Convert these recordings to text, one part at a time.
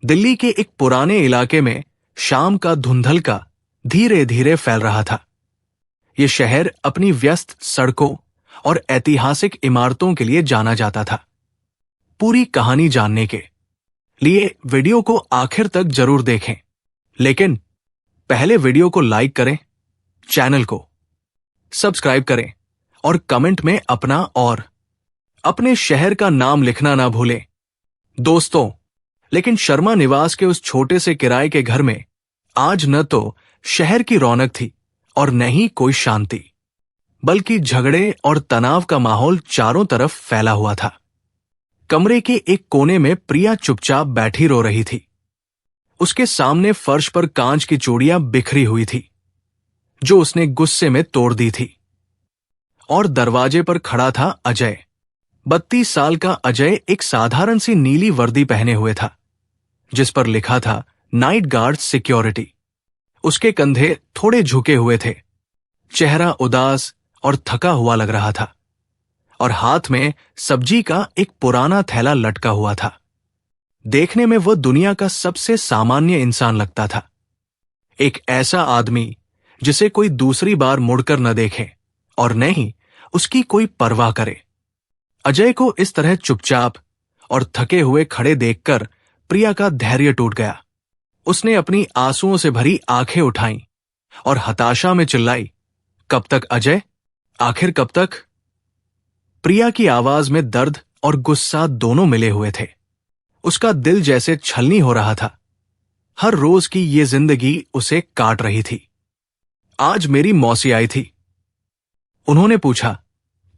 दिल्ली के एक पुराने इलाके में शाम का धुंधलका धीरे धीरे फैल रहा था। ये शहर अपनी व्यस्त सड़कों और ऐतिहासिक इमारतों के लिए जाना जाता था। पूरी कहानी जानने के लिए वीडियो को आखिर तक जरूर देखें, लेकिन पहले वीडियो को लाइक करें, चैनल को सब्सक्राइब करें और कमेंट में अपना और अपने शहर का नाम लिखना ना भूलें। दोस्तों, लेकिन शर्मा निवास के उस छोटे से किराए के घर में आज न तो शहर की रौनक थी और न ही कोई शांति, बल्कि झगड़े और तनाव का माहौल चारों तरफ फैला हुआ था। कमरे के एक कोने में प्रिया चुपचाप बैठी रो रही थी। उसके सामने फर्श पर कांच की चूड़ियां बिखरी हुई थी, जो उसने गुस्से में तोड़ दी थी। और दरवाजे पर खड़ा था अजय। 32 साल का अजय एक साधारण सी नीली वर्दी पहने हुए था, जिस पर लिखा था नाइट गार्ड सिक्योरिटी। उसके कंधे थोड़े झुके हुए थे, चेहरा उदास और थका हुआ लग रहा था, और हाथ में सब्जी का एक पुराना थैला लटका हुआ था। देखने में वह दुनिया का सबसे सामान्य इंसान लगता था, एक ऐसा आदमी जिसे कोई दूसरी बार मुड़कर न देखे और न ही उसकी कोई परवाह करे। अजय को इस तरह चुपचाप और थके हुए खड़े देखकर प्रिया का धैर्य टूट गया। उसने अपनी आंसुओं से भरी आंखें उठाईं और हताशा में चिल्लाई, कब तक अजय, आखिर कब तक? प्रिया की आवाज में दर्द और गुस्सा दोनों मिले हुए थे। उसका दिल जैसे छलनी हो रहा था। हर रोज की ये जिंदगी उसे काट रही थी। आज मेरी मौसी आई थी। उन्होंने पूछा,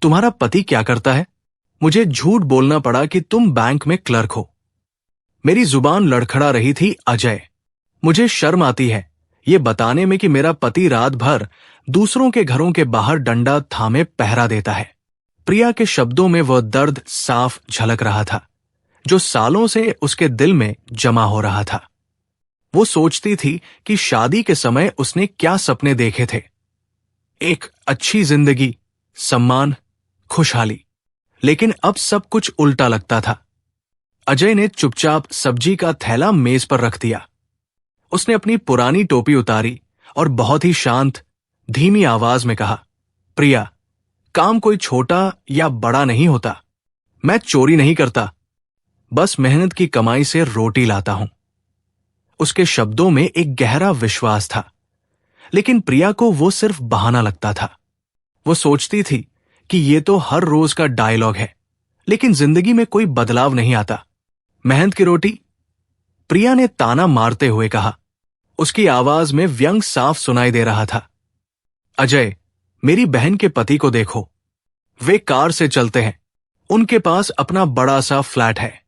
तुम्हारा पति क्या करता है? मुझे झूठ बोलना पड़ा कि तुम बैंक में क्लर्क हो। मेरी जुबान लड़खड़ा रही थी अजय। मुझे शर्म आती है ये बताने में कि मेरा पति रात भर दूसरों के घरों के बाहर डंडा थामे पहरा देता है। प्रिया के शब्दों में वह दर्द साफ झलक रहा था, जो सालों से उसके दिल में जमा हो रहा था। वो सोचती थी कि शादी के समय उसने क्या सपने देखे थे। एक अच्छी जिंदगी, सम्मान, खुशहाली। लेकिन अब सब कुछ उल्टा लगता था। अजय ने चुपचाप सब्जी का थैला मेज पर रख दिया। उसने अपनी पुरानी टोपी उतारी और बहुत ही शांत, धीमी आवाज में कहा, प्रिया, काम कोई छोटा या बड़ा नहीं होता। मैं चोरी नहीं करता, बस मेहनत की कमाई से रोटी लाता हूं। उसके शब्दों में एक गहरा विश्वास था, लेकिन प्रिया को वो सिर्फ बहाना लगता था। वो सोचती थी कि ये तो हर रोज का डायलॉग है, लेकिन जिंदगी में कोई बदलाव नहीं आता। मेहनत की रोटी? प्रिया ने ताना मारते हुए कहा। उसकी आवाज में व्यंग साफ सुनाई दे रहा था। अजय, मेरी बहन के पति को देखो। वे कार से चलते हैं, उनके पास अपना बड़ा सा फ्लैट है,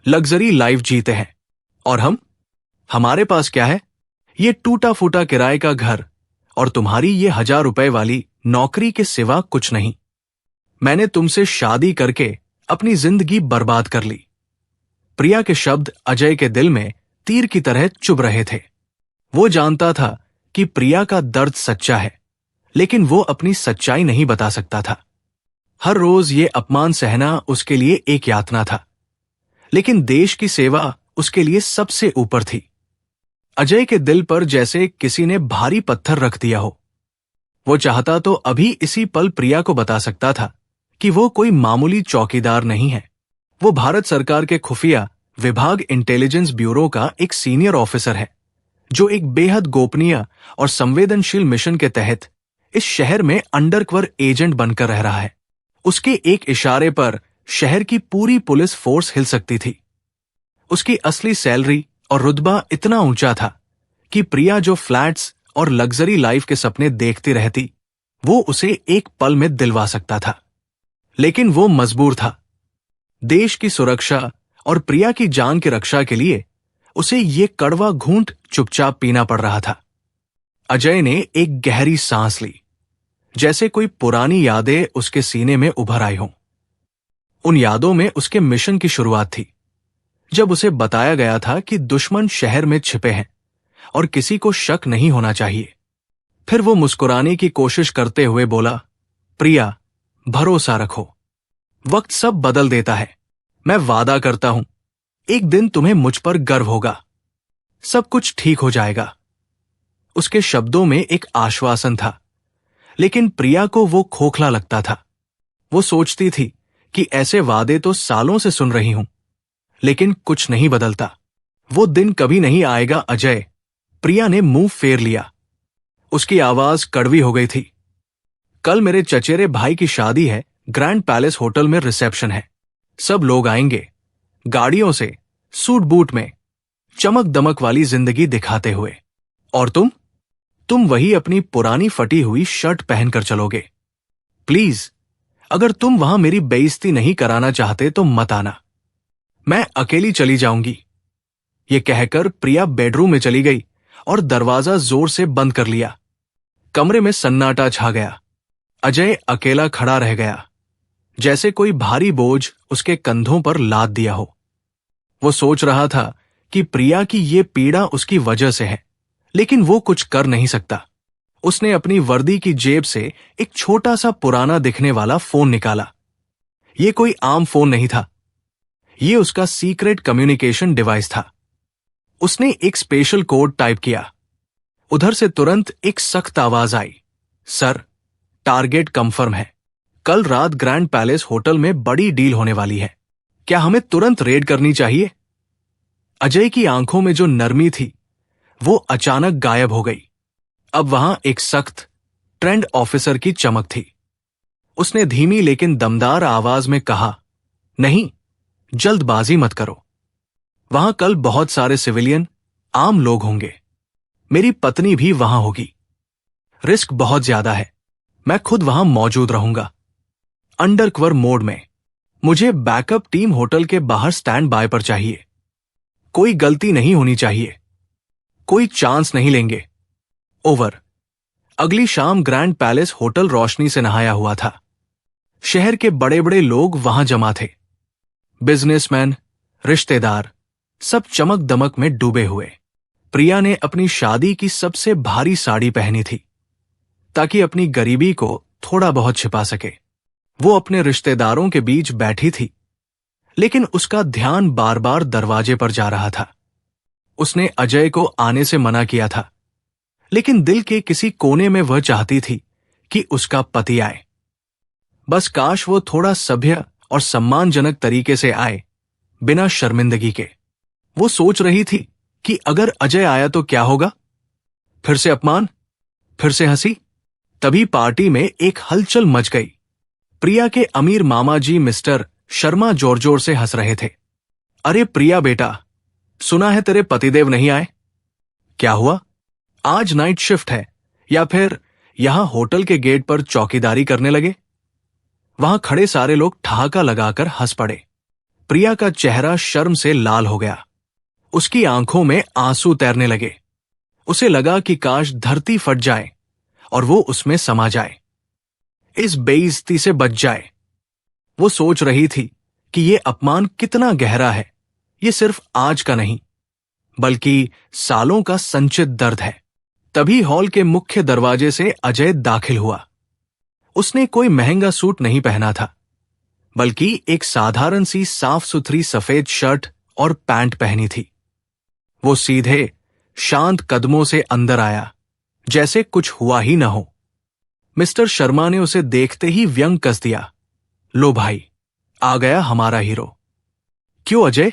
लग्जरी लाइफ जीते हैं। और हमारे पास क्या है? ये टूटा फूटा किराए का घर और तुम्हारी ये 1000 रुपए वाली नौकरी के सिवा कुछ नहीं। मैंने तुमसे शादी करके अपनी जिंदगी बर्बाद कर ली। प्रिया के शब्द अजय के दिल में तीर की तरह चुभ रहे थे। वो जानता था कि प्रिया का दर्द सच्चा है, लेकिन वो अपनी सच्चाई नहीं बता सकता था। हर रोज ये अपमान सहना उसके लिए एक यातना था, लेकिन देश की सेवा उसके लिए सबसे ऊपर थी। अजय के दिल पर जैसे किसी ने भारी पत्थर रख दिया हो। वो चाहता तो अभी इसी पल प्रिया को बता सकता था कि वो कोई मामूली चौकीदार नहीं है। वो भारत सरकार के खुफिया विभाग इंटेलिजेंस ब्यूरो का एक सीनियर ऑफिसर है, जो एक बेहद गोपनीय और संवेदनशील मिशन के तहत इस शहर में अंडरकवर एजेंट बनकर रह रहा है। उसके एक इशारे पर शहर की पूरी पुलिस फोर्स हिल सकती थी। उसकी असली सैलरी और रुतबा इतना ऊंचा था कि प्रिया जो फ्लैट्स और लग्जरी लाइफ के सपने देखती रहती, वो उसे एक पल में दिलवा सकता था। लेकिन वो मजबूर था। देश की सुरक्षा और प्रिया की जान की रक्षा के लिए उसे ये कड़वा घूंट चुपचाप पीना पड़ रहा था। अजय ने एक गहरी सांस ली, जैसे कोई पुरानी यादें उसके सीने में उभर आई हों। उन यादों में उसके मिशन की शुरुआत थी, जब उसे बताया गया था कि दुश्मन शहर में छिपे हैं और किसी को शक नहीं होना चाहिए। फिर वो मुस्कुराने की कोशिश करते हुए बोला, प्रिया, भरोसा रखो, वक्त सब बदल देता है। मैं वादा करता हूं एक दिन तुम्हें मुझ पर गर्व होगा, सब कुछ ठीक हो जाएगा। उसके शब्दों में एक आश्वासन था, लेकिन प्रिया को वो खोखला लगता था। वो सोचती थी कि ऐसे वादे तो सालों से सुन रही हूं, लेकिन कुछ नहीं बदलता। वो दिन कभी नहीं आएगा अजय। प्रिया ने मुंह फेर लिया। उसकी आवाज कड़वी हो गई थी। कल मेरे चचेरे भाई की शादी है, ग्रैंड पैलेस होटल में रिसेप्शन है। सब लोग आएंगे, गाड़ियों से, सूट बूट में, चमक दमक वाली जिंदगी दिखाते हुए। और तुम वही अपनी पुरानी फटी हुई शर्ट पहनकर चलोगे। प्लीज, अगर तुम वहां मेरी बेइज्जती नहीं कराना चाहते तो मत आना। मैं अकेली चली जाऊंगी। ये कहकर प्रिया बेडरूम में चली गई और दरवाजा जोर से बंद कर लिया। कमरे में सन्नाटा छा गया। अजय अकेला खड़ा रह गया, जैसे कोई भारी बोझ उसके कंधों पर लाद दिया हो। वो सोच रहा था कि प्रिया की ये पीड़ा उसकी वजह से है, लेकिन वो कुछ कर नहीं सकता। उसने अपनी वर्दी की जेब से एक छोटा सा पुराना दिखने वाला फोन निकाला। ये कोई आम फोन नहीं था, ये उसका सीक्रेट कम्युनिकेशन डिवाइस था। उसने एक स्पेशल कोड टाइप किया। उधर से तुरंत एक सख्त आवाज आई, सर, टारगेट कंफर्म है। कल रात ग्रैंड पैलेस होटल में बड़ी डील होने वाली है। क्या हमें तुरंत रेड करनी चाहिए? अजय की आंखों में जो नरमी थी वो अचानक गायब हो गई। अब वहां एक सख्त ट्रेंड ऑफिसर की चमक थी। उसने धीमी लेकिन दमदार आवाज में कहा, नहीं, जल्दबाजी मत करो। वहां कल बहुत सारे सिविलियन, आम लोग होंगे। मेरी पत्नी भी वहां होगी। रिस्क बहुत ज्यादा है। मैं खुद वहां मौजूद रहूंगा, अंडरकवर मोड में। मुझे बैकअप टीम होटल के बाहर स्टैंड बाय पर चाहिए। कोई गलती नहीं होनी चाहिए। कोई चांस नहीं लेंगे। ओवर। अगली शाम ग्रैंड पैलेस होटल रोशनी से नहाया हुआ था। शहर के बड़े बड़े लोग वहां जमा थे। बिजनेसमैन, रिश्तेदार, सब चमक दमक में डूबे हुए। प्रिया ने अपनी शादी की सबसे भारी साड़ी पहनी थी, ताकि अपनी गरीबी को थोड़ा बहुत छिपा सके। वो अपने रिश्तेदारों के बीच बैठी थी, लेकिन उसका ध्यान बार बार दरवाजे पर जा रहा था। उसने अजय को आने से मना किया था, लेकिन दिल के किसी कोने में वह चाहती थी कि उसका पति आए। बस काश वो थोड़ा सभ्य और सम्मानजनक तरीके से आए, बिना शर्मिंदगी के। वो सोच रही थी कि अगर अजय आया तो क्या होगा? फिर से अपमान, फिर से हंसी। तभी पार्टी में एक हलचल मच गई। प्रिया के अमीर मामा जी मिस्टर शर्मा जोर जोर से हंस रहे थे। अरे प्रिया बेटा, सुना है तेरे पतिदेव नहीं आए। क्या हुआ? आज नाइट शिफ्ट है या फिर यहां होटल के गेट पर चौकीदारी करने लगे? वहां खड़े सारे लोग ठहाका लगाकर हंस पड़े। प्रिया का चेहरा शर्म से लाल हो गया। उसकी आंखों में आंसू तैरने लगे। उसे लगा कि काश धरती फट जाए और वो उसमें समा जाए, इस बेइज्जती से बच जाए। वो सोच रही थी कि ये अपमान कितना गहरा है। ये सिर्फ आज का नहीं, बल्कि सालों का संचित दर्द है। तभी हॉल के मुख्य दरवाजे से अजय दाखिल हुआ। उसने कोई महंगा सूट नहीं पहना था, बल्कि एक साधारण सी साफ सुथरी सफेद शर्ट और पैंट पहनी थी। वो सीधे शांत कदमों से अंदर आया, जैसे कुछ हुआ ही न हो। मिस्टर शर्मा ने उसे देखते ही व्यंग कस दिया, लो भाई, आ गया हमारा हीरो। क्यों अजय,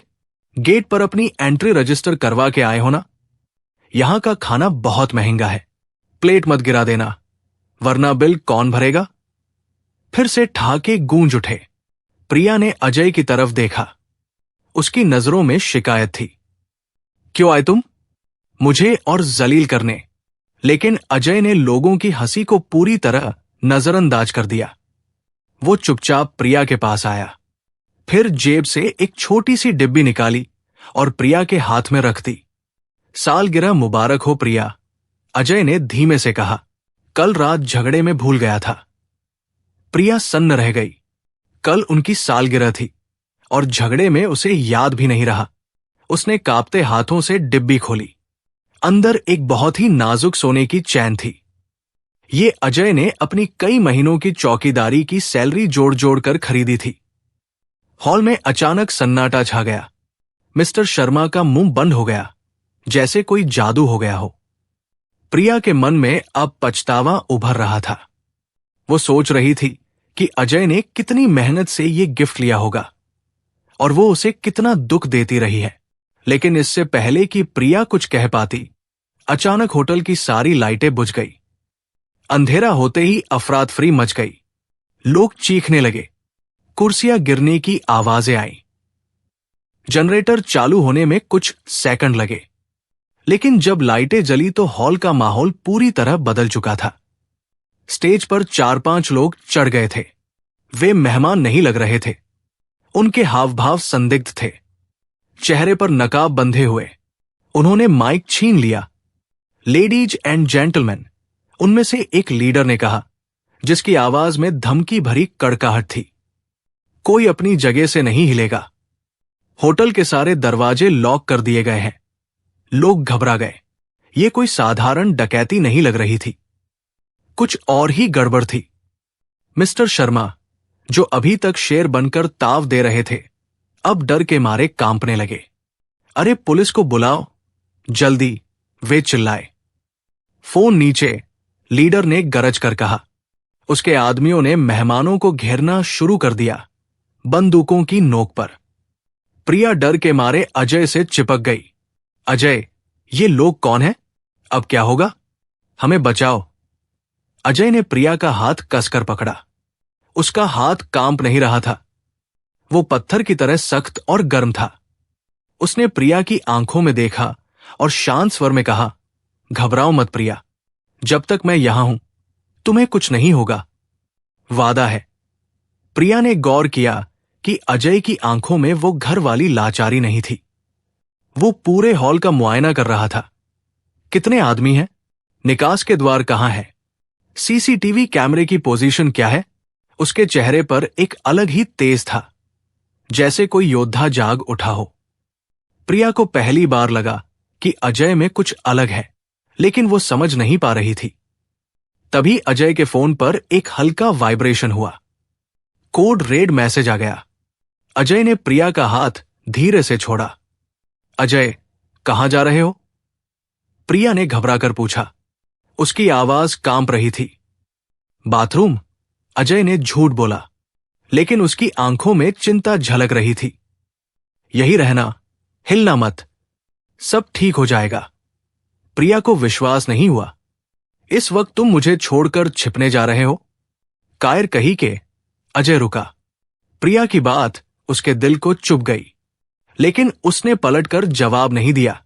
गेट पर अपनी एंट्री रजिस्टर करवा के आए हो ना? यहां का खाना बहुत महंगा है, प्लेट मत गिरा देना, वरना बिल कौन भरेगा? फिर से ठहाके गूंज उठे। प्रिया ने अजय की तरफ देखा। उसकी नजरों में शिकायत थी। क्यों आए तुम? मुझे और जलील करने। लेकिन अजय ने लोगों की हंसी को पूरी तरह नजरअंदाज कर दिया। वो चुपचाप प्रिया के पास आया, फिर जेब से एक छोटी सी डिब्बी निकाली और प्रिया के हाथ में रख दी। सालगिरह मुबारक हो प्रिया, अजय ने धीमे से कहा। कल रात झगड़े में भूल गया था। प्रिया सन्न रह गई। कल उनकी सालगिरह थी और झगड़े में उसे याद भी नहीं रहा। उसने कांपते हाथों से डिब्बी खोली। अंदर एक बहुत ही नाजुक सोने की चैन थी। ये अजय ने अपनी कई महीनों की चौकीदारी की सैलरी जोड़ जोड़ कर खरीदी थी। हॉल में अचानक सन्नाटा छा गया। मिस्टर शर्मा का मुंह बंद हो गया, जैसे कोई जादू हो गया हो। प्रिया के मन में अब पछतावा उभर रहा था। वो सोच रही थी कि अजय ने कितनी मेहनत से ये गिफ्ट लिया होगा और वो उसे कितना दुख देती रही है। लेकिन इससे पहले कि प्रिया कुछ कह पाती, अचानक होटल की सारी लाइटें बुझ गई। अंधेरा होते ही अफरातफरी मच गई। लोग चीखने लगे, कुर्सियां गिरने की आवाजें आईं। जनरेटर चालू होने में कुछ सेकंड लगे, लेकिन जब लाइटें जली तो हॉल का माहौल पूरी तरह बदल चुका था। स्टेज पर 4-5 लोग चढ़ गए थे। वे मेहमान नहीं लग रहे थे। उनके हाव भाव संदिग्ध थे, चेहरे पर नकाब बंधे हुए। उन्होंने माइक छीन लिया। लेडीज एंड जेंटलमैन, उनमें से एक लीडर ने कहा, जिसकी आवाज में धमकी भरी कड़काहट थी, कोई अपनी जगह से नहीं हिलेगा। होटल के सारे दरवाजे लॉक कर दिए गए हैं। लोग घबरा गए। ये कोई साधारण डकैती नहीं लग रही थी, कुछ और ही गड़बड़ थी। मिस्टर शर्मा, जो अभी तक शेर बनकर ताव दे रहे थे, अब डर के मारे कांपने लगे। अरे पुलिस को बुलाओ, जल्दी, वे चिल्लाए। फोन नीचे, लीडर ने गरज कर कहा। उसके आदमियों ने मेहमानों को घेरना शुरू कर दिया, बंदूकों की नोक पर। प्रिया डर के मारे अजय से चिपक गई। अजय, ये लोग कौन हैं? अब क्या होगा? हमें बचाओ। अजय ने प्रिया का हाथ कसकर पकड़ा। उसका हाथ कांप नहीं रहा था। वो पत्थर की तरह सख्त और गर्म था। उसने प्रिया की आंखों में देखा और शांत स्वर में कहा, घबराओ मत प्रिया, जब तक मैं यहां हूं तुम्हें कुछ नहीं होगा, वादा है। प्रिया ने गौर किया कि अजय की आंखों में वो घर वाली लाचारी नहीं थी। वो पूरे हॉल का मुआयना कर रहा था। कितने आदमी हैं? निकास के द्वार कहां है? सीसीटीवी कैमरे की पोजीशन क्या है? उसके चेहरे पर एक अलग ही तेज था, जैसे कोई योद्धा जाग उठा हो। प्रिया को पहली बार लगा कि अजय में कुछ अलग है, लेकिन वो समझ नहीं पा रही थी। तभी अजय के फोन पर एक हल्का वाइब्रेशन हुआ। कोड रेड मैसेज आ गया। अजय ने प्रिया का हाथ धीरे से छोड़ा। अजय, कहां जा रहे हो? प्रिया ने घबराकर पूछा। उसकी आवाज कांप रही थी। बाथरूम, अजय ने झूठ बोला, लेकिन उसकी आंखों में चिंता झलक रही थी। यही रहना, हिलना मत, सब ठीक हो जाएगा। प्रिया को विश्वास नहीं हुआ। इस वक्त तुम मुझे छोड़कर छिपने जा रहे हो? कायर कही के अजय रुका। प्रिया की बात उसके दिल को चुभ गई, लेकिन उसने पलटकर जवाब नहीं दिया।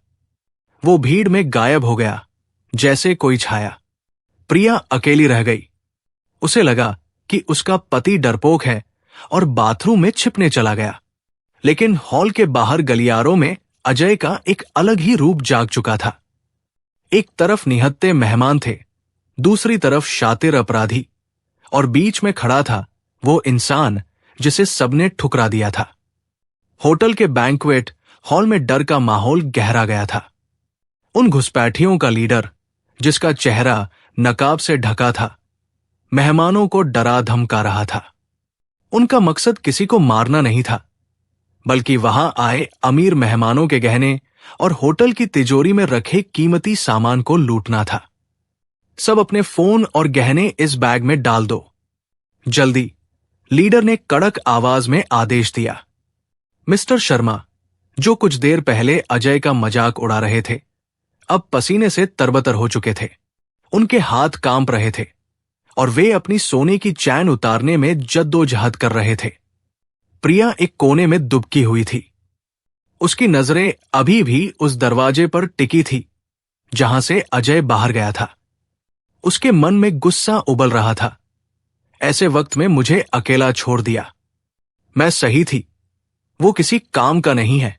वो भीड़ में गायब हो गया, जैसे कोई छाया। प्रिया अकेली रह गई। उसे लगा कि उसका पति डरपोक है और बाथरूम में छिपने चला गया। लेकिन हॉल के बाहर गलियारों में अजय का एक अलग ही रूप जाग चुका था। एक तरफ निहत्थे मेहमान थे, दूसरी तरफ शातिर अपराधी, और बीच में खड़ा था वो इंसान जिसे सबने ठुकरा दिया था। होटल के बैंक्वेट हॉल में डर का माहौल गहरा गया था। उन घुसपैठियों का लीडर, जिसका चेहरा नकाब से ढका था, मेहमानों को डरा धमका रहा था। उनका मकसद किसी को मारना नहीं था, बल्कि वहां आए अमीर मेहमानों के गहने और होटल की तिजोरी में रखे कीमती सामान को लूटना था। सब अपने फोन और गहने इस बैग में डाल दो, जल्दी, लीडर ने कड़क आवाज में आदेश दिया। मिस्टर शर्मा, जो कुछ देर पहले अजय का मजाक उड़ा रहे थे, अब पसीने से तरबतर हो चुके थे। उनके हाथ कांप रहे थे और वे अपनी सोने की चैन उतारने में जद्दोजहद कर रहे थे। प्रिया एक कोने में दुबकी हुई थी। उसकी नजरें अभी भी उस दरवाजे पर टिकी थी जहां से अजय बाहर गया था। उसके मन में गुस्सा उबल रहा था। ऐसे वक्त में मुझे अकेला छोड़ दिया। मैं सही थी, वो किसी काम का नहीं है।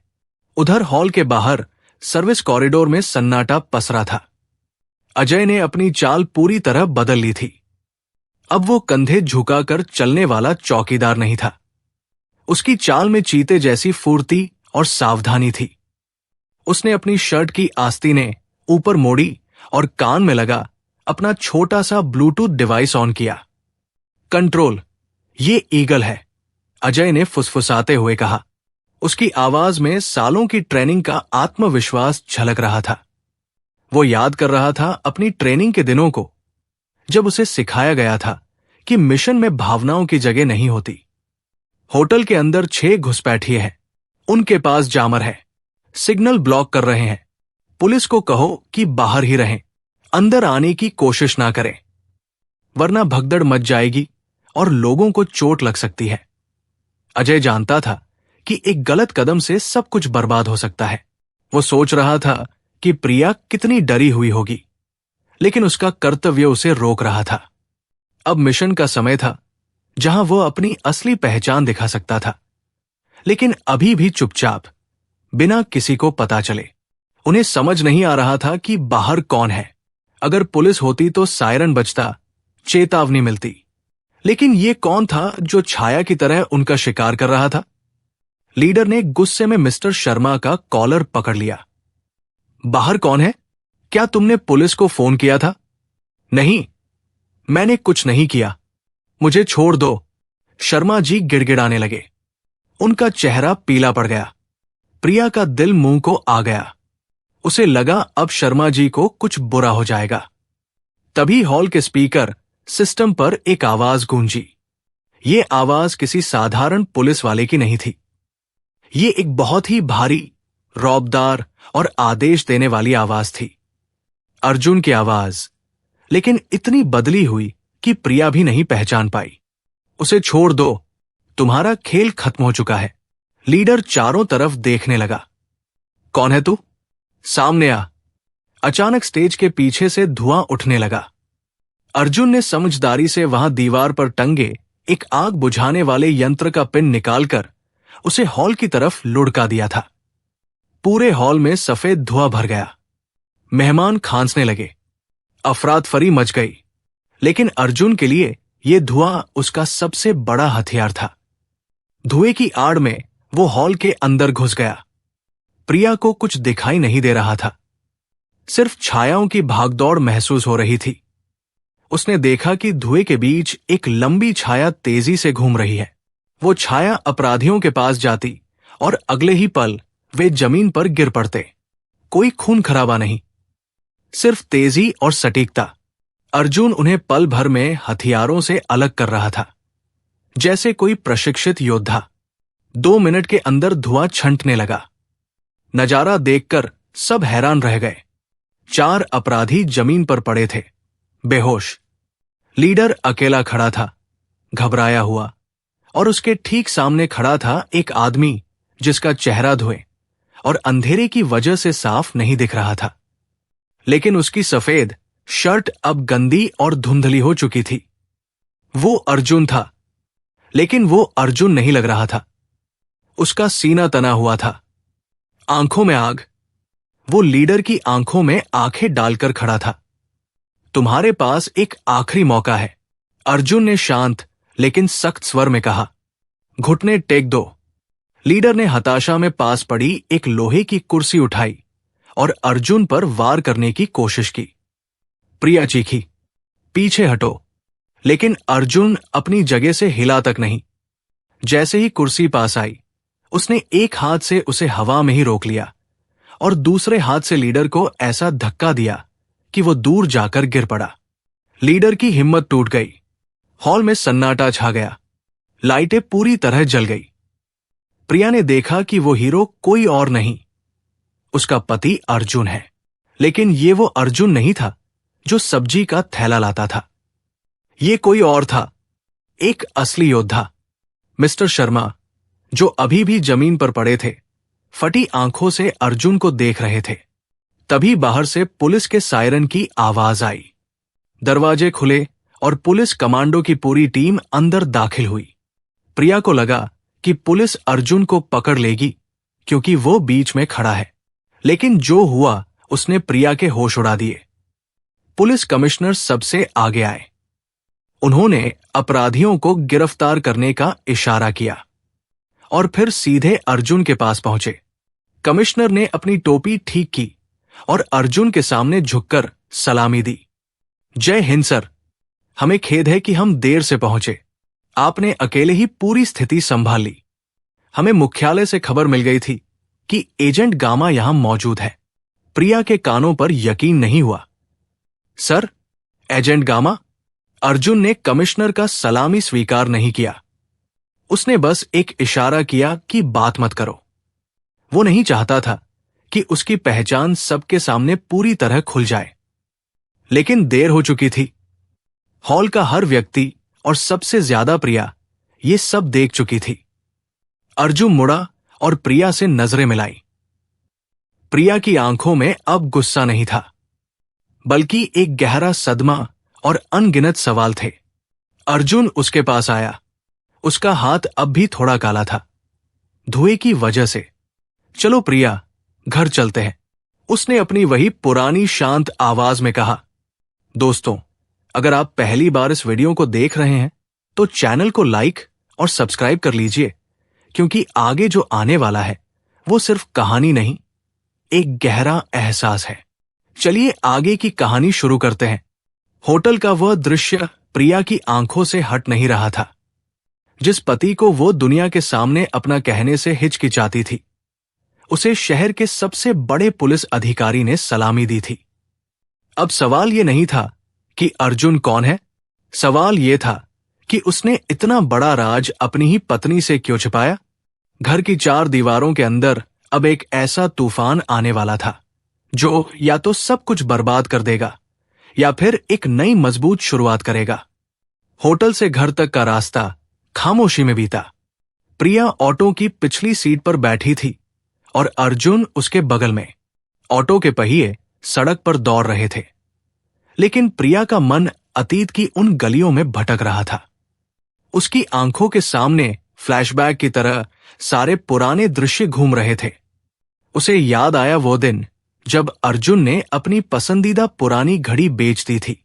उधर हॉल के बाहर सर्विस कॉरिडोर में सन्नाटा पसरा था। अजय ने अपनी चाल पूरी तरह बदल ली थी। अब वो कंधे झुकाकर चलने वाला चौकीदार नहीं था। उसकी चाल में चीते जैसी फुर्ती और सावधानी थी। उसने अपनी शर्ट की आस्तीनें ऊपर मोड़ी और कान में लगा अपना छोटा सा ब्लूटूथ डिवाइस ऑन किया। कंट्रोल, ये ईगल है, अजय ने फुसफुसाते हुए कहा। उसकी आवाज में सालों की ट्रेनिंग का आत्मविश्वास झलक रहा था। वो याद कर रहा था अपनी ट्रेनिंग के दिनों को, जब उसे सिखाया गया था कि मिशन में भावनाओं की जगह नहीं होती। होटल के अंदर 6 घुसपैठिए हैं, उनके पास जामर है, सिग्नल ब्लॉक कर रहे हैं। पुलिस को कहो कि बाहर ही रहें, अंदर आने की कोशिश ना करें, वरना भगदड़ मच जाएगी और लोगों को चोट लग सकती है। अजय जानता था कि एक गलत कदम से सब कुछ बर्बाद हो सकता है। वो सोच रहा था कि प्रिया कितनी डरी हुई होगी, लेकिन उसका कर्तव्य उसे रोक रहा था। अब मिशन का समय था जहां वो अपनी असली पहचान दिखा सकता था, लेकिन अभी भी चुपचाप, बिना किसी को पता चले। उन्हें समझ नहीं आ रहा था कि बाहर कौन है। अगर पुलिस होती तो सायरन बजता, चेतावनी मिलती, लेकिन ये कौन था जो छाया की तरह उनका शिकार कर रहा था? लीडर ने गुस्से में मिस्टर शर्मा का कॉलर पकड़ लिया। बाहर कौन है? क्या तुमने पुलिस को फोन किया था? नहीं, मैंने कुछ नहीं किया, मुझे छोड़ दो। शर्मा जी गिड़गिड़ाने लगे। उनका चेहरा पीला पड़ गया। प्रिया का दिल मुंह को आ गया। उसे लगा अब शर्मा जी को कुछ बुरा हो जाएगा। तभी हॉल के स्पीकर सिस्टम पर एक आवाज गूंजी। ये आवाज किसी साधारण पुलिस वाले की नहीं थी। ये एक बहुत ही भारी, रौबदार और आदेश देने वाली आवाज थी। अर्जुन की आवाज, लेकिन इतनी बदली हुई कि प्रिया भी नहीं पहचान पाई। उसे छोड़ दो, तुम्हारा खेल खत्म हो चुका है। लीडर चारों तरफ देखने लगा। कौन है तू? सामने आ। अचानक स्टेज के पीछे से धुआं उठने लगा। अर्जुन ने समझदारी से वहां दीवार पर टंगे एक आग बुझाने वाले यंत्र का पिन निकालकर उसे हॉल की तरफ लुढ़का दिया था। पूरे हॉल में सफेद धुआं भर गया। मेहमान खांसने लगे। अफरातफरी मच गई, लेकिन अर्जुन के लिए यह धुआं उसका सबसे बड़ा हथियार था। धुएं की आड़ में वो हॉल के अंदर घुस गया। प्रिया को कुछ दिखाई नहीं दे रहा था, सिर्फ छायाओं की भागदौड़ महसूस हो रही थी। उसने देखा कि धुएं के बीच एक लंबी छाया तेजी से घूम रही है। वो छाया अपराधियों के पास जाती और अगले ही पल वे जमीन पर गिर पड़ते। कोई खून खराबा नहीं, सिर्फ तेजी और सटीकता। अर्जुन उन्हें पल भर में हथियारों से अलग कर रहा था, जैसे कोई प्रशिक्षित योद्धा। 2 मिनट के अंदर धुआं छंटने लगा। नजारा देखकर सब हैरान रह गए। 4 अपराधी जमीन पर पड़े थे, बेहोश। लीडर अकेला खड़ा था, घबराया हुआ, और उसके ठीक सामने खड़ा था एक आदमी जिसका चेहरा धुएं और अंधेरे की वजह से साफ नहीं दिख रहा था, लेकिन उसकी सफेद शर्ट अब गंदी और धुंधली हो चुकी थी। वो अर्जुन था, लेकिन वो अर्जुन नहीं लग रहा था। उसका सीना तना हुआ था, आंखों में आग। वो लीडर की आंखों में आंखें डालकर खड़ा था। तुम्हारे पास एक आखिरी मौका है, अर्जुन ने शांत लेकिन सख्त स्वर में कहा। घुटने टेक दो। लीडर ने हताशा में पास पड़ी एक लोहे की कुर्सी उठाई और अर्जुन पर वार करने की कोशिश की। प्रिया चीखी, पीछे हटो, लेकिन अर्जुन अपनी जगह से हिला तक नहीं। जैसे ही कुर्सी पास आई, उसने एक हाथ से उसे हवा में ही रोक लिया और दूसरे हाथ से लीडर को ऐसा धक्का दिया कि वो दूर जाकर गिर पड़ा। लीडर की हिम्मत टूट गई। हॉल में सन्नाटा छा गया। लाइटें पूरी तरह जल गई। प्रिया ने देखा कि वो हीरो कोई और नहीं, उसका पति अर्जुन है। लेकिन ये वो अर्जुन नहीं था जो सब्जी का थैला लाता था। ये कोई और था, एक असली योद्धा। मिस्टर शर्मा, जो अभी भी जमीन पर पड़े थे, फटी आंखों से अर्जुन को देख रहे थे। तभी बाहर से पुलिस के सायरन की आवाज आई। दरवाजे खुले और पुलिस कमांडो की पूरी टीम अंदर दाखिल हुई। प्रिया को लगा कि पुलिस अर्जुन को पकड़ लेगी क्योंकि वो बीच में खड़ा है, लेकिन जो हुआ उसने प्रिया के होश उड़ा दिए। पुलिस कमिश्नर सबसे आगे आए। उन्होंने अपराधियों को गिरफ्तार करने का इशारा किया और फिर सीधे अर्जुन के पास पहुंचे। कमिश्नर ने अपनी टोपी ठीक की और अर्जुन के सामने झुककर सलामी दी। जय हिंद सर, हमें खेद है कि हम देर से पहुंचे। आपने अकेले ही पूरी स्थिति संभाल ली। हमें मुख्यालय से खबर मिल गई थी कि एजेंट गामा यहां मौजूद है। प्रिया के कानों पर यकीन नहीं हुआ। Sir, agent gamma? अर्जुन ने कमिश्नर का सलामी स्वीकार नहीं किया। उसने बस एक इशारा किया कि बात मत करो। वो नहीं चाहता था कि उसकी पहचान सबके सामने पूरी तरह खुल जाए। लेकिन देर हो चुकी थी। हॉल का हर व्यक्ति और सबसे ज्यादा प्रिया ये सब देख चुकी थी। अर्जुन मुड़ा और प्रिया से नजरें मिलाई। प्रिया की आंखों में अब गुस्सा नहीं था, बल्कि एक गहरा सदमा और अनगिनत सवाल थे। अर्जुन उसके पास आया। उसका हाथ अब भी थोड़ा काला था, धुएं की वजह से। चलो प्रिया, घर चलते हैं, उसने अपनी वही पुरानी शांत आवाज में कहा। दोस्तों, अगर आप पहली बार इस वीडियो को देख रहे हैं तो चैनल को लाइक और सब्सक्राइब कर लीजिए, क्योंकि आगे जो आने वाला है वो सिर्फ कहानी नहीं, एक गहरा एहसास है। चलिए आगे की कहानी शुरू करते हैं। होटल का वह दृश्य प्रिया की आंखों से हट नहीं रहा था। जिस पति को वो दुनिया के सामने अपना कहने से हिचकिचाती थी, उसे शहर के सबसे बड़े पुलिस अधिकारी ने सलामी दी थी। अब सवाल ये नहीं था कि अर्जुन कौन है, सवाल ये था कि उसने इतना बड़ा राज अपनी ही पत्नी से क्यों छिपाया। घर की चार दीवारों के अंदर अब एक ऐसा तूफान आने वाला था जो या तो सब कुछ बर्बाद कर देगा या फिर एक नई मजबूत शुरुआत करेगा। होटल से घर तक का रास्ता खामोशी में बीता। प्रिया ऑटो की पिछली सीट पर बैठी थी और अर्जुन उसके बगल में। ऑटो के पहिए सड़क पर दौड़ रहे थे, लेकिन प्रिया का मन अतीत की उन गलियों में भटक रहा था। उसकी आंखों के सामने फ्लैशबैक की तरह सारे पुराने दृश्य घूम रहे थे। उसे याद आया वो दिन जब अर्जुन ने अपनी पसंदीदा पुरानी घड़ी बेच दी थी,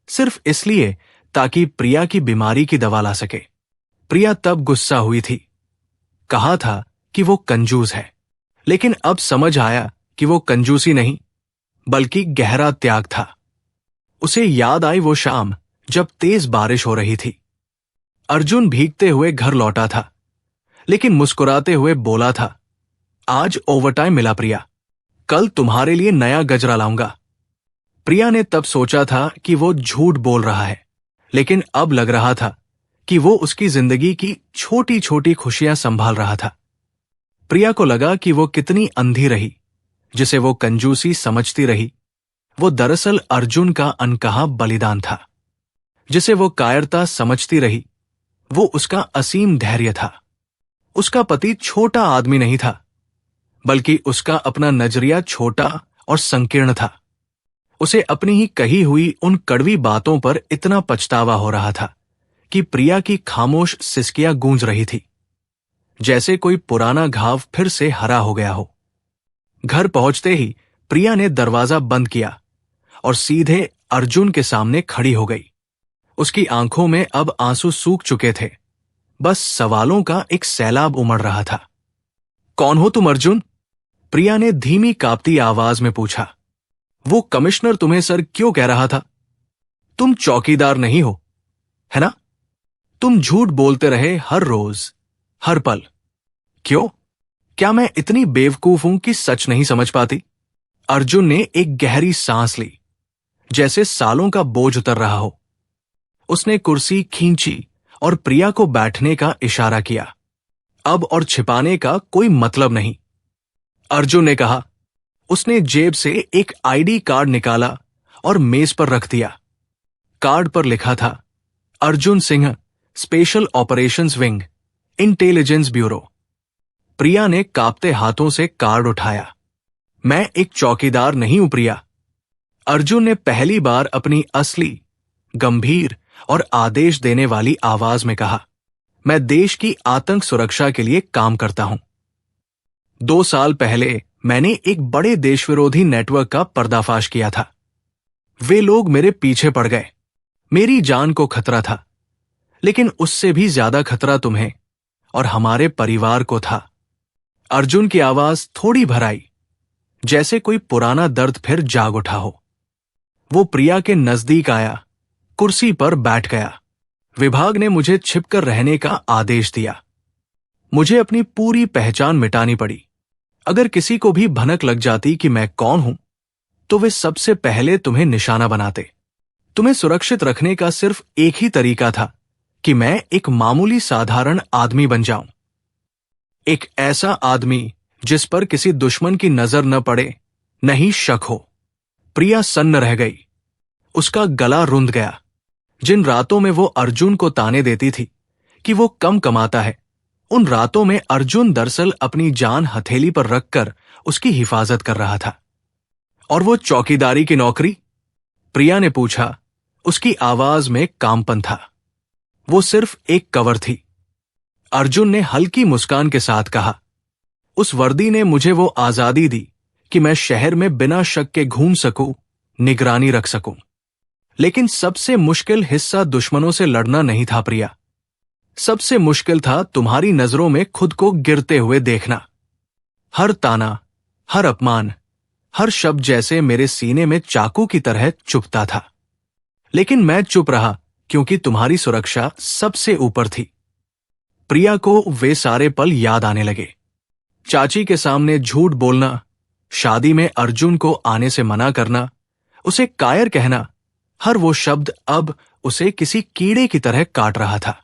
सिर्फ इसलिए ताकि प्रिया की बीमारी की दवा ला सके। प्रिया तब गुस्सा हुई थी। कहा था कि वो कंजूस है, लेकिन अब समझ आया कि वो कंजूसी नहीं, बल्कि गहरा त्याग था। उसे याद आई वो शाम जब तेज बारिश हो रही थी। अर्जुन भीगते हुए घर लौटा था, लेकिन मुस्कुराते हुए बोला था, आज ओवरटाइम मिला प्रिया, कल तुम्हारे लिए नया गजरा लाऊंगा। प्रिया ने तब सोचा था कि वो झूठ बोल रहा है, लेकिन अब लग रहा था कि वो उसकी जिंदगी की छोटी छोटी खुशियां संभाल रहा था। प्रिया को लगा कि वो कितनी अंधी रही, जिसे वो कंजूसी समझती रही, वो दरअसल अर्जुन का अनकहा बलिदान था। जिसे वो कायरता समझती रही, वो उसका असीम धैर्य था। उसका पति छोटा आदमी नहीं था, बल्कि उसका अपना नजरिया छोटा और संकीर्ण था। उसे अपनी ही कही हुई उन कड़वी बातों पर इतना पछतावा हो रहा था कि प्रिया की खामोश सिसकियां गूंज रही थी, जैसे कोई पुराना घाव फिर से हरा हो गया हो। घर पहुंचते ही प्रिया ने दरवाजा बंद किया और सीधे अर्जुन के सामने खड़ी हो गई। उसकी आंखों में अब आंसू सूख चुके थे, बस सवालों का एक सैलाब उमड़ रहा था। कौन हो तुम अर्जुन? प्रिया ने धीमी कांपती आवाज में पूछा। वो कमिश्नर तुम्हें सर क्यों कह रहा था? तुम चौकीदार नहीं हो, है ना? तुम झूठ बोलते रहे हर रोज, हर पल। क्यों? क्या मैं इतनी बेवकूफ हूं कि सच नहीं समझ पाती? अर्जुन ने एक गहरी सांस ली, जैसे सालों का बोझ उतर रहा हो। उसने कुर्सी खींची और प्रिया को बैठने का इशारा किया। अब और छिपाने का कोई मतलब नहीं, अर्जुन ने कहा। उसने जेब से एक आईडी कार्ड निकाला और मेज पर रख दिया। कार्ड पर लिखा था, Arjun Singh, special operations wing, intelligence bureau. Priya ने कांपते हाथों से कार्ड उठाया। मैं एक चौकीदार नहीं हूं प्रिया, अर्जुन ने पहली बार अपनी असली, गंभीर और आदेश देने वाली आवाज में कहा। मैं देश की आतंक सुरक्षा के लिए काम करता हूं। 2 साल पहले मैंने एक बड़े देशविरोधी नेटवर्क का पर्दाफाश किया था। वे लोग मेरे पीछे पड़ गए। मेरी जान को खतरा था, लेकिन उससे भी ज्यादा खतरा तुम्हें और हमारे परिवार को था। अर्जुन की आवाज थोड़ी भराई, जैसे कोई पुराना दर्द फिर जाग उठा हो। वो प्रिया के नजदीक आया, कुर्सी पर बैठ गया। विभाग ने मुझे छिपकर रहने का आदेश दिया। मुझे अपनी पूरी पहचान मिटानी पड़ी। अगर किसी को भी भनक लग जाती कि मैं कौन हूं, तो वे सबसे पहले तुम्हें निशाना बनाते। तुम्हें सुरक्षित रखने का सिर्फ एक ही तरीका था कि मैं एक मामूली साधारण आदमी बन जाऊं। एक ऐसा आदमी जिस पर किसी दुश्मन की नजर न पड़े, न ही शक हो। प्रिया सन्न रह गई। उसका गला रुंध गया। जिन रातों में वो अर्जुन को ताने देती थी कि वो कम कमाता है, उन रातों में अर्जुन दरअसल अपनी जान हथेली पर रखकर उसकी हिफाजत कर रहा था। और वो चौकीदारी की नौकरी? प्रिया ने पूछा। उसकी आवाज में कामपन था। वो सिर्फ एक कवर थी। अर्जुन ने हल्की मुस्कान के साथ कहा, उस वर्दी ने मुझे वो आजादी दी कि मैं शहर में बिना शक के घूम सकूं, निगरानी रख सकूं। लेकिन सबसे मुश्किल हिस्सा दुश्मनों से लड़ना नहीं था प्रिया। सबसे मुश्किल था तुम्हारी नजरों में खुद को गिरते हुए देखना। हर ताना, हर अपमान, हर शब्द जैसे मेरे सीने में चाकू की तरह चुभता था। लेकिन मैं चुप रहा क्योंकि तुम्हारी सुरक्षा सबसे ऊपर थी। प्रिया को वे सारे पल याद आने लगे। चाची के सामने झूठ बोलना, शादी में अर्जुन को आने से मना करना, उसे कायर कहना, हर वो शब्द अब उसे किसी कीड़े की तरह काट रहा था।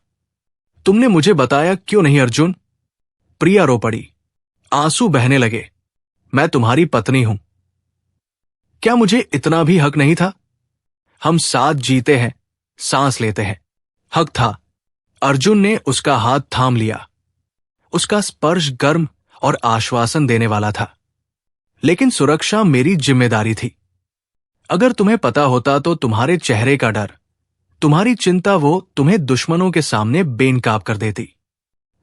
तुमने मुझे बताया क्यों नहीं अर्जुन? प्रिया रो पड़ी। आंसू बहने लगे। मैं तुम्हारी पत्नी हूं। क्या मुझे इतना भी हक नहीं था? हम साथ जीते हैं, सांस लेते हैं। हक था। अर्जुन ने उसका हाथ थाम लिया। उसका स्पर्श गर्म और आश्वासन देने वाला था। लेकिन सुरक्षा मेरी जिम्मेदारी थी। अगर तुम्हें पता होता तो तुम्हारे चेहरे का डर, तुम्हारी चिंता, वो तुम्हें दुश्मनों के सामने बेनकाब कर देती।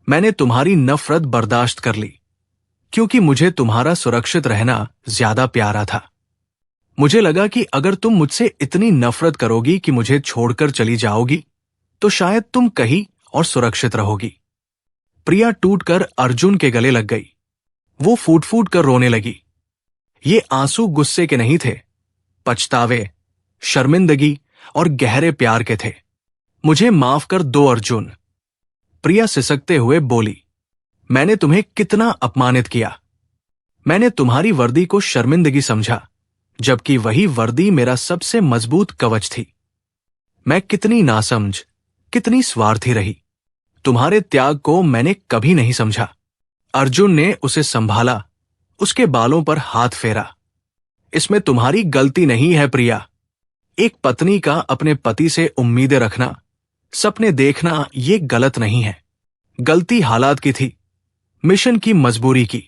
मैंने तुम्हारी नफरत बर्दाश्त कर ली क्योंकि मुझे तुम्हारा सुरक्षित रहना ज्यादा प्यारा था। मुझे लगा कि अगर तुम मुझसे इतनी नफरत करोगी कि मुझे छोड़कर चली जाओगी, तो शायद तुम कहीं और सुरक्षित रहोगी। प्रिया टूटकर अर्जुन के गले लग गई। वो फूट फूट कर रोने लगी। ये आंसू गुस्से के नहीं थे, पछतावे, शर्मिंदगी और गहरे प्यार के थे। मुझे माफ कर दो अर्जुन, प्रिया सिसकते हुए बोली। मैंने तुम्हें कितना अपमानित किया। मैंने तुम्हारी वर्दी को शर्मिंदगी समझा, जबकि वही वर्दी मेरा सबसे मजबूत कवच थी। मैं कितनी नासमझ, कितनी स्वार्थी रही। तुम्हारे त्याग को मैंने कभी नहीं समझा। अर्जुन ने उसे संभाला, उसके बालों पर हाथ फेरा। इसमें तुम्हारी गलती नहीं है प्रिया। एक पत्नी का अपने पति से उम्मीदें रखना, सपने देखना, ये गलत नहीं है। गलती हालात की थी, मिशन की मजबूरी की।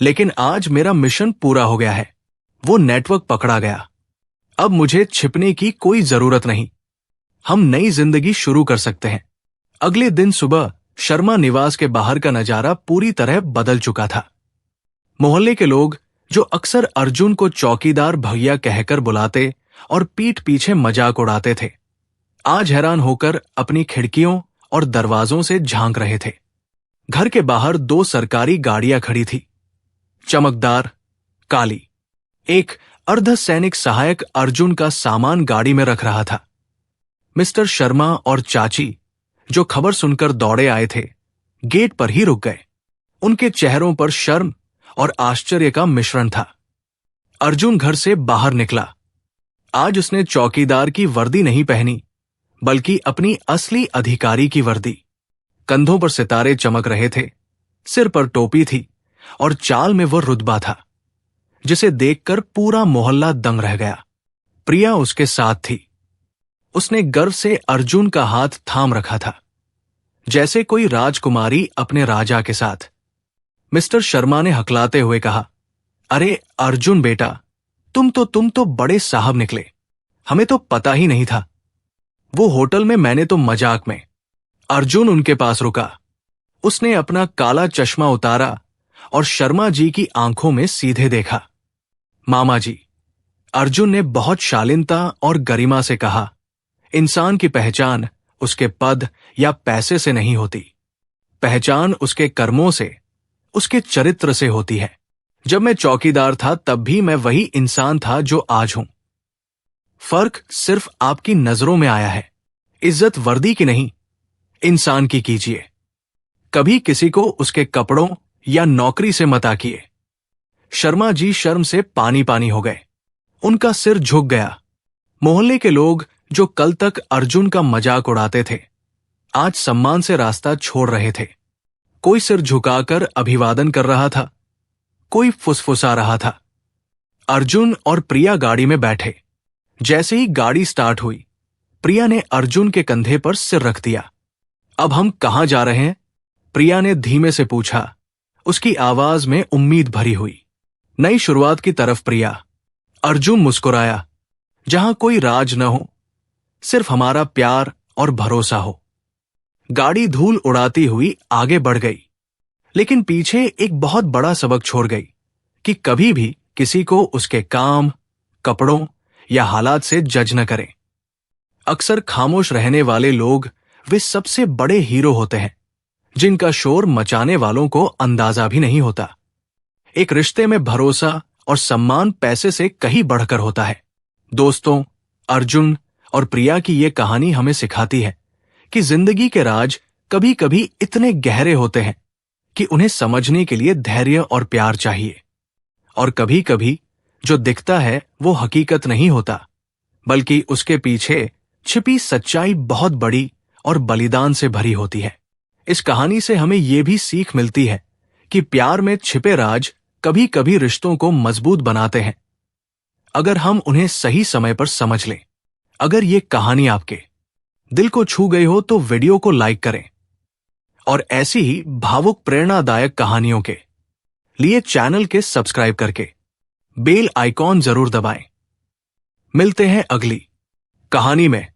लेकिन आज मेरा मिशन पूरा हो गया है। वो नेटवर्क पकड़ा गया। अब मुझे छिपने की कोई जरूरत नहीं। हम नई जिंदगी शुरू कर सकते हैं। अगले दिन सुबह शर्मा निवास के बाहर का नजारा पूरी तरह बदल चुका था। मोहल्ले के लोग, जो अक्सर अर्जुन को चौकीदार भैया कहकर बुलाते और पीठ पीछे मजाक उड़ाते थे, आज हैरान होकर अपनी खिड़कियों और दरवाजों से झांक रहे थे। घर के बाहर 2 सरकारी गाड़ियां खड़ी थी, चमकदार, काली। एक अर्धसैनिक सहायक अर्जुन का सामान गाड़ी में रख रहा था। मिस्टर शर्मा और चाची, जो खबर सुनकर दौड़े आए थे, गेट पर ही रुक गए। उनके चेहरों पर शर्म और आश्चर्य का मिश्रण था। अर्जुन घर से बाहर निकला। आज उसने चौकीदार की वर्दी नहीं पहनी, बल्कि अपनी असली अधिकारी की वर्दी। कंधों पर सितारे चमक रहे थे, सिर पर टोपी थी और चाल में वो रुतबा था जिसे देखकर पूरा मोहल्ला दंग रह गया। प्रिया उसके साथ थी। उसने गर्व से अर्जुन का हाथ थाम रखा था, जैसे कोई राजकुमारी अपने राजा के साथ। मिस्टर शर्मा ने हकलाते हुए कहा, अरे अर्जुन बेटा, तुम तो बड़े साहब निकले। हमें तो पता ही नहीं था। वो होटल में मैंने तो मजाक में। अर्जुन उनके पास रुका। उसने अपना काला चश्मा उतारा और शर्मा जी की आंखों में सीधे देखा। मामा जी, अर्जुन ने बहुत शालीनता और गरिमा से कहा, इंसान की पहचान उसके पद या पैसे से नहीं होती। पहचान उसके कर्मों से, उसके चरित्र से होती है। जब मैं चौकीदार था तब भी मैं वही इंसान था जो आज हूं। फर्क सिर्फ आपकी नजरों में आया है। इज्जत वर्दी की नहीं, इंसान की कीजिए। कभी किसी को उसके कपड़ों या नौकरी से मत आकिए। शर्मा जी शर्म से पानी पानी हो गए। उनका सिर झुक गया। मोहल्ले के लोग जो कल तक अर्जुन का मजाक उड़ाते थे, आज सम्मान से रास्ता छोड़ रहे थे। कोई सिर झुकाकर अभिवादन कर रहा था, कोई फुसफुसा रहा था। अर्जुन और प्रिया गाड़ी में बैठे। जैसे ही गाड़ी स्टार्ट हुई, प्रिया ने अर्जुन के कंधे पर सिर रख दिया। अब हम कहां जा रहे हैं? प्रिया ने धीमे से पूछा। उसकी आवाज में उम्मीद भरी हुई। नई शुरुआत की तरफ प्रिया। अर्जुन मुस्कुराया। जहां कोई राज न हो, सिर्फ हमारा प्यार और भरोसा हो। गाड़ी धूल उड़ाती हुई आगे बढ़ गई, लेकिन पीछे एक बहुत बड़ा सबक छोड़ गई कि कभी भी किसी को उसके काम, कपड़ों या हालात से जज न करें। अक्सर खामोश रहने वाले लोग वे सबसे बड़े हीरो होते हैं, जिनका शोर मचाने वालों को अंदाजा भी नहीं होता। एक रिश्ते में भरोसा और सम्मान पैसे से कहीं बढ़कर होता है। दोस्तों, अर्जुन और प्रिया की ये कहानी हमें सिखाती है कि जिंदगी के राज कभी कभी इतने गहरे होते हैं कि उन्हें समझने के लिए धैर्य और प्यार चाहिए। और कभी कभी जो दिखता है वो हकीकत नहीं होता, बल्कि उसके पीछे छिपी सच्चाई बहुत बड़ी और बलिदान से भरी होती है। इस कहानी से हमें ये भी सीख मिलती है कि प्यार में छिपे राज कभी कभी रिश्तों को मजबूत बनाते हैं, अगर हम उन्हें सही समय पर समझ लें। अगर ये कहानी आपके दिल को छू गई हो तो वीडियो को लाइक करें, और ऐसी ही भावुक प्रेरणादायक कहानियों के लिए चैनल के सब्सक्राइब करके बेल आइकॉन जरूर दबाएं। मिलते हैं अगली कहानी में।